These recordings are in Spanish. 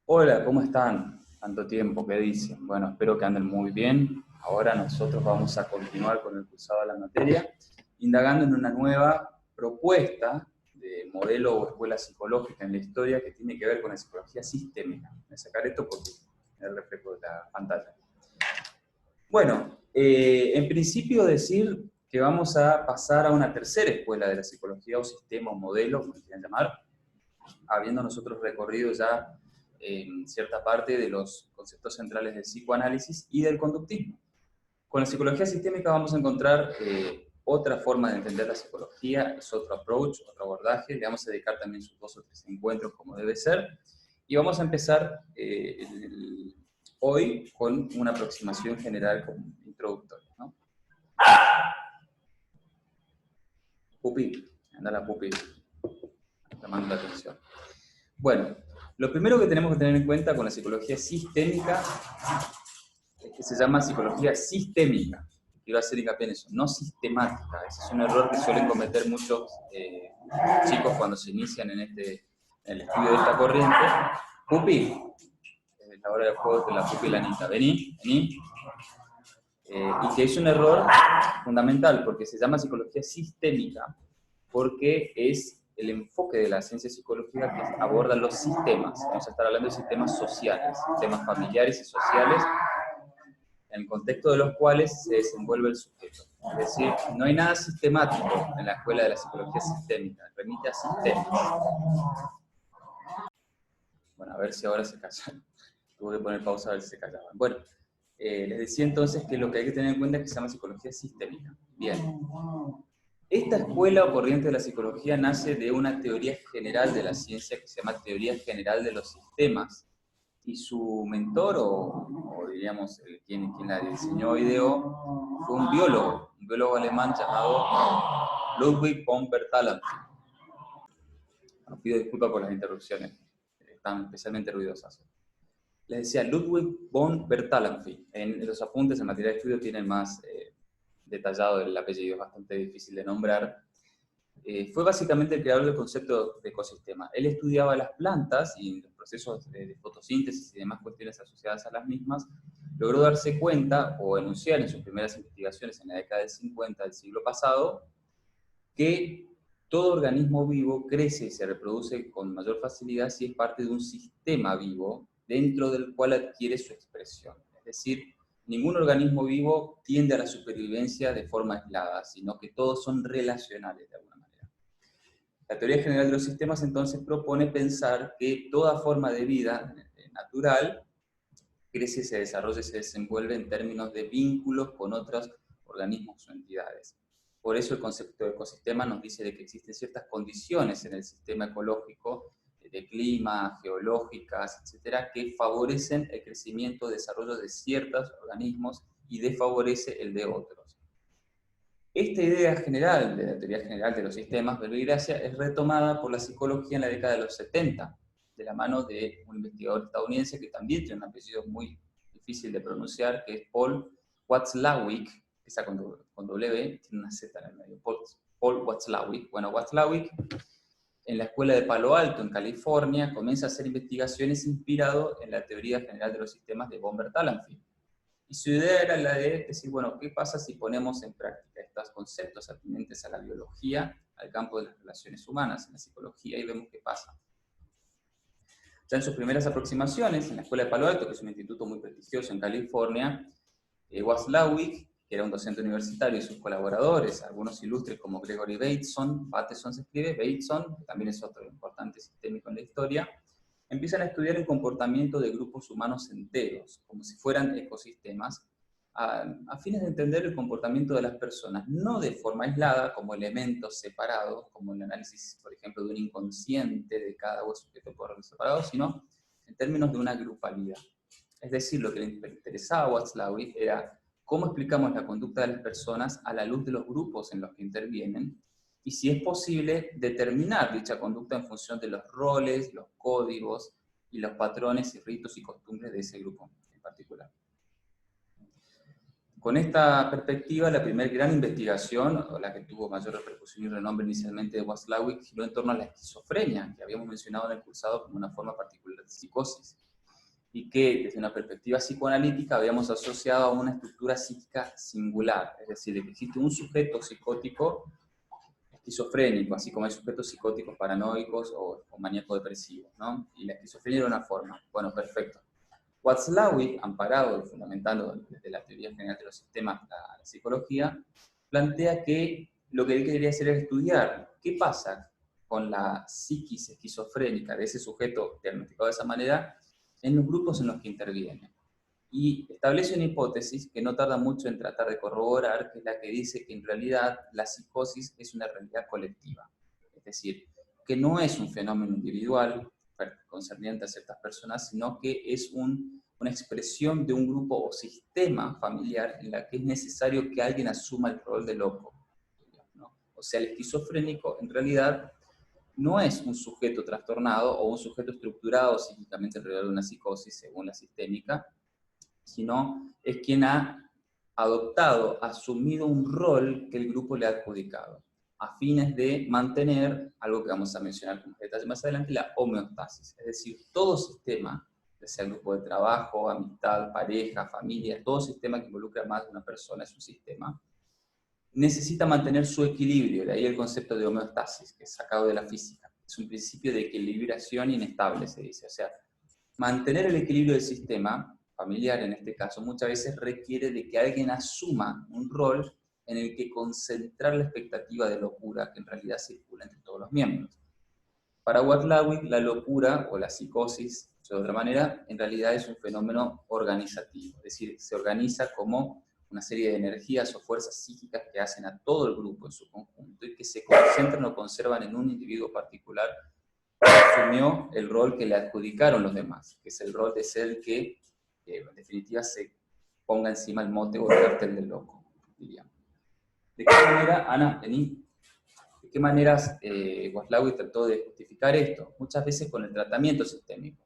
Hola, ¿cómo están? Tanto tiempo, ¿qué dicen? Bueno, espero que anden muy bien. Ahora nosotros vamos a continuar con el cursado de la materia, indagando en una nueva propuesta de modelo o escuela psicológica en la historia que tiene que ver con la psicología sistémica. Voy a sacar esto porque es el reflejo de la pantalla. Bueno, en principio decir que vamos a pasar a una tercera escuela de la psicología o sistema o modelo, como quieran llamar, habiendo nosotros recorrido ya cierta parte de los conceptos centrales del psicoanálisis y del conductismo. Con la psicología sistémica vamos a encontrar otra forma de entender la psicología, es otro approach, otro abordaje, le vamos a dedicar también sus 2 o 3 encuentros como debe ser, y vamos a empezar hoy con una aproximación general introductoria, ¿no? Pupi, anda la pupi, llamando la atención. Bueno, lo primero que tenemos que tener en cuenta con la psicología sistémica es que se llama psicología sistémica. Quiero hacer hincapié en eso, no sistemática. Ese es un error que suelen cometer muchos chicos cuando se inician en el estudio de esta corriente. Pupi, es la hora del juego de la Pupi y la Anita. Vení. Y que es un error fundamental porque se llama psicología sistémica porque es el enfoque de la ciencia psicológica que aborda los sistemas. Vamos a estar hablando de sistemas sociales, sistemas familiares y sociales, en el contexto de los cuales se desenvuelve el sujeto. Es decir, no hay nada sistemático en la escuela de la psicología sistémica, remite a sistemas. Bueno, a ver si ahora se callan. Tuve que poner pausa a ver si se callaban. Bueno, les decía entonces que lo que hay que tener en cuenta es que se llama psicología sistémica. Bien. Esta escuela o corriente de la psicología nace de una teoría general de la ciencia que se llama teoría general de los sistemas. Y su mentor, o diríamos quien la diseñó o ideó, fue un biólogo alemán llamado Ludwig von Bertalanffy. Pido disculpas por las interrupciones, están especialmente ruidosas. Les decía Ludwig von Bertalanffy. En los apuntes en material de estudio tienen más detallado el apellido, es bastante difícil de nombrar. Fue básicamente el creador del concepto de ecosistema. Él estudiaba las plantas y los procesos de fotosíntesis y demás cuestiones asociadas a las mismas, logró darse cuenta o enunciar en sus primeras investigaciones en la década del 50 del siglo pasado que todo organismo vivo crece y se reproduce con mayor facilidad si es parte de un sistema vivo dentro del cual adquiere su expresión. Es decir, ningún organismo vivo tiende a la supervivencia de forma aislada, sino que todos son relacionales de alguna manera. La teoría general de los sistemas entonces propone pensar que toda forma de vida natural crece, se desarrolla y se desenvuelve en términos de vínculos con otros organismos o entidades. Por eso el concepto de ecosistema nos dice de que existen ciertas condiciones en el sistema ecológico, de clima, geológicas, etcétera, que favorecen el crecimiento y desarrollo de ciertos organismos y desfavorece el de otros. Esta idea general de la teoría general de los sistemas, verbigracia, es retomada por la psicología en la década de los 70, de la mano de un investigador estadounidense que también tiene un apellido muy difícil de pronunciar, que es Paul Watzlawick, que está con W, tiene una Z en el medio, Paul Watzlawick. Bueno, Watzlawick, en la escuela de Palo Alto, en California, comienza a hacer investigaciones inspirado en la teoría general de los sistemas de von Bertalanffy. Y su idea era la de decir, bueno, ¿qué pasa si ponemos en práctica estos conceptos atinentes a la biología, al campo de las relaciones humanas, en la psicología, y vemos qué pasa? Ya en sus primeras aproximaciones, en la Escuela de Palo Alto, que es un instituto muy prestigioso en California, Watzlawick, que era un docente universitario, y sus colaboradores, algunos ilustres como Gregory Bateson se escribe, Bateson, que también es otro importante sistémico en la historia, empiezan a estudiar el comportamiento de grupos humanos enteros, como si fueran ecosistemas, a fines de entender el comportamiento de las personas, no de forma aislada, como elementos separados, como el análisis, por ejemplo, de un inconsciente de cada sujeto por separado, sino en términos de una grupalidad. Es decir, lo que le interesaba a Watzlawick era cómo explicamos la conducta de las personas a la luz de los grupos en los que intervienen, y si es posible determinar dicha conducta en función de los roles, los códigos y los patrones y ritos y costumbres de ese grupo en particular. Con esta perspectiva, la primera gran investigación, o la que tuvo mayor repercusión y renombre inicialmente de Watzlawick, giró en torno a la esquizofrenia, que habíamos mencionado en el cursado como una forma particular de psicosis. y que desde una perspectiva psicoanalítica habíamos asociado a una estructura psíquica singular, es decir, de que existe un sujeto psicótico esquizofrénico, así como hay sujetos psicóticos paranoicos o maníaco-depresivos, ¿no? Y la esquizofrenia era una forma. Bueno, perfecto. Watzlawick, amparado y fundamentando desde la teoría general de los sistemas la psicología, plantea que lo que él quería hacer es estudiar qué pasa con la psiquis esquizofrénica de ese sujeto diagnosticado de esa manera en los grupos en los que interviene. Y establece una hipótesis que no tarda mucho en tratar de corroborar, que es la que dice que en realidad la psicosis es una realidad colectiva. Es decir, que no es un fenómeno individual concerniente a ciertas personas, sino que es una expresión de un grupo o sistema familiar en la que es necesario que alguien asuma el rol de loco, ¿no? O sea, el esquizofrénico en realidad no es un sujeto trastornado o un sujeto estructurado psíquicamente alrededor de una psicosis, según la sistémica, sino es quien ha adoptado, asumido un rol que el grupo le ha adjudicado, a fines de mantener algo que vamos a mencionar con detalle más adelante, la homeostasis. Es decir, todo sistema, ya sea grupo de trabajo, amistad, pareja, familia, todo sistema que involucra más de una persona es un sistema, necesita mantener su equilibrio, de ahí el concepto de homeostasis, que es sacado de la física. Es un principio de equilibración inestable, se dice. O sea, mantener el equilibrio del sistema familiar, en este caso, muchas veces requiere de que alguien asuma un rol en el que concentrar la expectativa de locura que en realidad circula entre todos los miembros. Para Watzlawick, la locura o la psicosis, de otra manera, en realidad es un fenómeno organizativo, es decir, se organiza como una serie de energías o fuerzas psíquicas que hacen a todo el grupo en su conjunto y que se concentran o conservan en un individuo particular que asumió el rol que le adjudicaron los demás, que es el rol de ser el que, en definitiva, se ponga encima el mote o el cartel del loco, diríamos. ¿De qué manera, Ana, vení? ¿De qué maneras Watzlawick trató de justificar esto? Muchas veces con el tratamiento sistémico.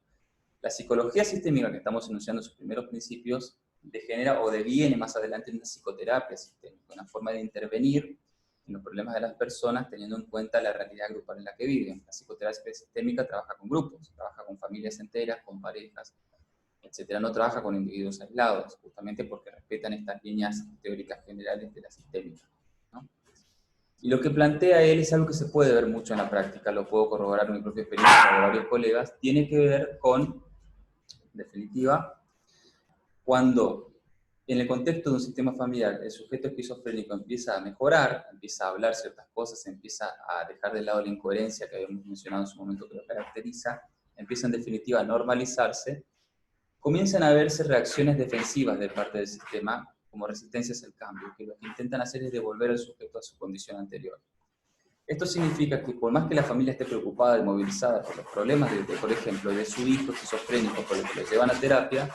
La psicología sistémica que estamos enunciando en sus primeros principios degenera o deviene más adelante en una psicoterapia sistémica, una forma de intervenir en los problemas de las personas teniendo en cuenta la realidad grupal en la que viven. La psicoterapia sistémica trabaja con grupos, trabaja con familias enteras, con parejas, etcétera. No trabaja con individuos aislados, justamente porque respetan estas líneas teóricas generales de la sistémica, ¿no? Y lo que plantea él es algo que se puede ver mucho en la práctica, lo puedo corroborar en mi propia experiencia de varios colegas, tiene que ver con, en definitiva, cuando en el contexto de un sistema familiar el sujeto esquizofrénico empieza a mejorar, empieza a hablar ciertas cosas, empieza a dejar de lado la incoherencia que habíamos mencionado en su momento que lo caracteriza, empieza en definitiva a normalizarse, comienzan a verse reacciones defensivas de parte del sistema como resistencias al cambio, que lo que intentan hacer es devolver al sujeto a su condición anterior. Esto significa que por más que la familia esté preocupada y movilizada por los problemas, por ejemplo, de su hijo esquizofrénico por el que lo llevan a terapia,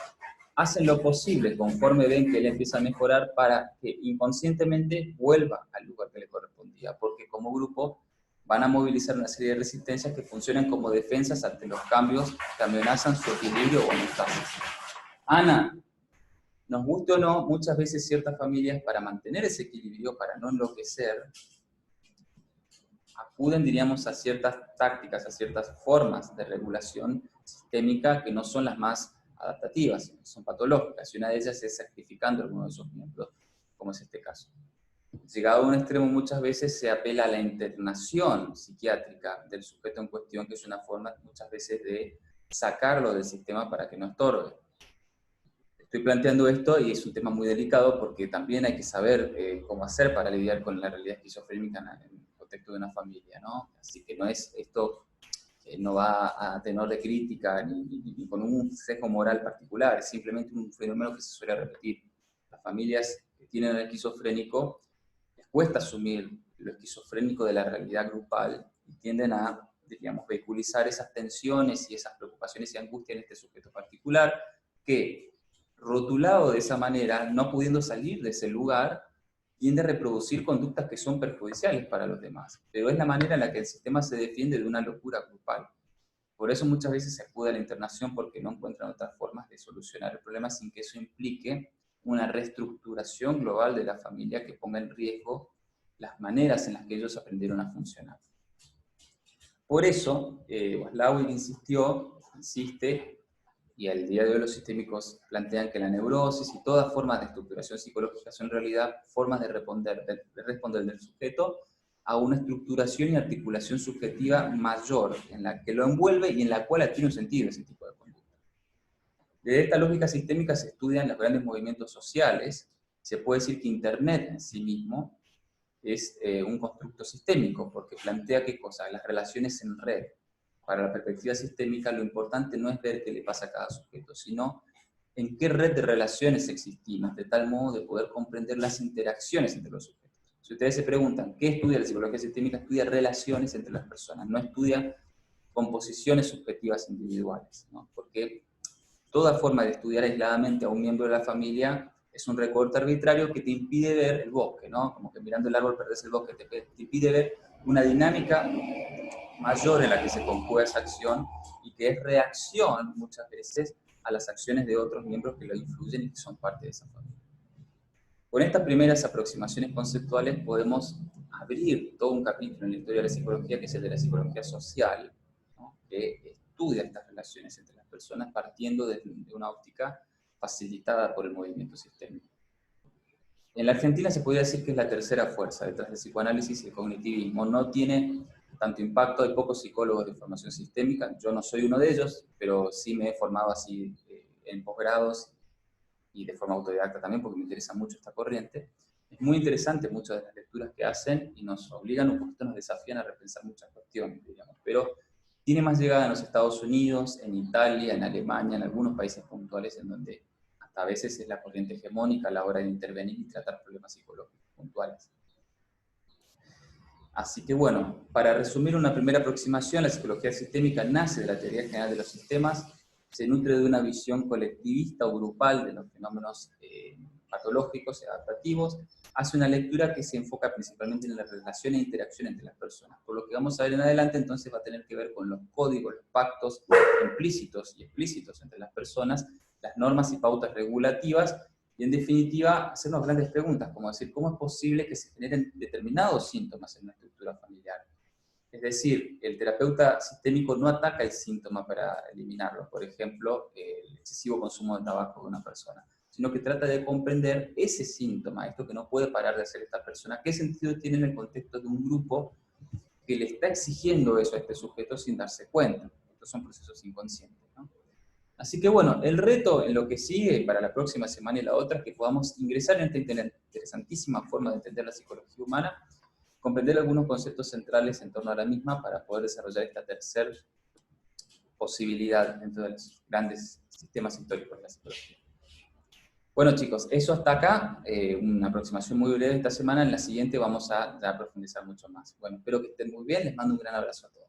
hacen lo posible conforme ven que él empieza a mejorar para que inconscientemente vuelva al lugar que le correspondía, porque como grupo van a movilizar una serie de resistencias que funcionan como defensas ante los cambios que amenazan su equilibrio o homeostasis. Ana, nos guste o no, muchas veces ciertas familias, para mantener ese equilibrio, para no enloquecer, acuden, diríamos, a ciertas tácticas, a ciertas formas de regulación sistémica que no son las más adaptativas, son patológicas, y una de ellas es sacrificando a alguno de esos miembros, como es este caso. Llegado a un extremo, muchas veces se apela a la internación psiquiátrica del sujeto en cuestión, que es una forma muchas veces de sacarlo del sistema para que no estorbe. Estoy planteando esto y es un tema muy delicado porque también hay que saber cómo hacer para lidiar con la realidad esquizofrénica en el contexto de una familia, ¿no? Así que no es esto, no va a tenor de crítica ni con un sesgo moral particular, es simplemente un fenómeno que se suele repetir. Las familias que tienen el esquizofrénico les cuesta asumir lo esquizofrénico de la realidad grupal y tienden a, digamos, vehiculizar esas tensiones y esas preocupaciones y angustias en este sujeto particular que, rotulado de esa manera, no pudiendo salir de ese lugar, tiende a reproducir conductas que son perjudiciales para los demás. Pero es la manera en la que el sistema se defiende de una locura grupal. Por eso muchas veces se acude a la internación porque no encuentran otras formas de solucionar el problema sin que eso implique una reestructuración global de la familia que ponga en riesgo las maneras en las que ellos aprendieron a funcionar. Por eso, Watzlawick insiste y al día de hoy los sistémicos plantean que la neurosis y todas formas de estructuración psicológica son en realidad formas de responder del sujeto a una estructuración y articulación subjetiva mayor, en la que lo envuelve y en la cual adquiere un sentido ese tipo de conducta. Desde esta lógica sistémica se estudian los grandes movimientos sociales. Se puede decir que Internet en sí mismo es un constructo sistémico, porque plantea qué cosa, las relaciones en red. Para la perspectiva sistémica, lo importante no es ver qué le pasa a cada sujeto, sino en qué red de relaciones existimos, de tal modo de poder comprender las interacciones entre los sujetos. Si ustedes se preguntan, ¿qué estudia la psicología sistémica? Estudia relaciones entre las personas, no estudia composiciones subjetivas individuales, ¿no? Porque toda forma de estudiar aisladamente a un miembro de la familia es un recorte arbitrario que te impide ver el bosque, ¿no? Como que mirando el árbol perdés el bosque, te impide ver una dinámica mayor en la que se conjuga esa acción y que es reacción muchas veces a las acciones de otros miembros que lo influyen y que son parte de esa familia. Con estas primeras aproximaciones conceptuales podemos abrir todo un capítulo en la historia de la psicología, que es el de la psicología social, ¿no? Que estudia estas relaciones entre las personas partiendo de una óptica facilitada por el movimiento sistémico. En la Argentina se podría decir que es la tercera fuerza detrás del psicoanálisis y el cognitivismo. No tiene tanto impacto, hay pocos psicólogos de formación sistémica, yo no soy uno de ellos, pero sí me he formado así en posgrados y de forma autodidacta también, porque me interesa mucho esta corriente. Es muy interesante muchas de las lecturas que hacen y nos obligan un poquito, nos desafían a repensar muchas cuestiones, digamos. Pero tiene más llegada en los Estados Unidos, en Italia, en Alemania, en algunos países puntuales en donde hasta a veces es la corriente hegemónica a la hora de intervenir y tratar problemas psicológicos puntuales. Así que bueno, para resumir una primera aproximación, la psicología sistémica nace de la teoría general de los sistemas, se nutre de una visión colectivista o grupal de los fenómenos patológicos y adaptativos, hace una lectura que se enfoca principalmente en la relación e interacción entre las personas. Por lo que vamos a ver en adelante, entonces va a tener que ver con los códigos, los pactos implícitos y explícitos entre las personas, las normas y pautas regulativas, y en definitiva hacernos grandes preguntas, como decir, ¿cómo es posible que se generen determinados síntomas en una estructura familiar? Es decir, el terapeuta sistémico no ataca el síntoma para eliminarlo, por ejemplo, el excesivo consumo de tabaco de una persona, sino que trata de comprender ese síntoma, esto que no puede parar de hacer esta persona, qué sentido tiene en el contexto de un grupo que le está exigiendo eso a este sujeto sin darse cuenta. Estos son procesos inconscientes, ¿no? Así que bueno, el reto en lo que sigue para la próxima semana y la otra es que podamos ingresar en esta interesantísima forma de entender la psicología humana, comprender algunos conceptos centrales en torno a la misma para poder desarrollar esta tercera posibilidad dentro de los grandes sistemas históricos de la psicología. Bueno chicos, eso hasta acá, una aproximación muy breve esta semana. En la siguiente vamos a profundizar mucho más. Bueno, espero que estén muy bien, les mando un gran abrazo a todos.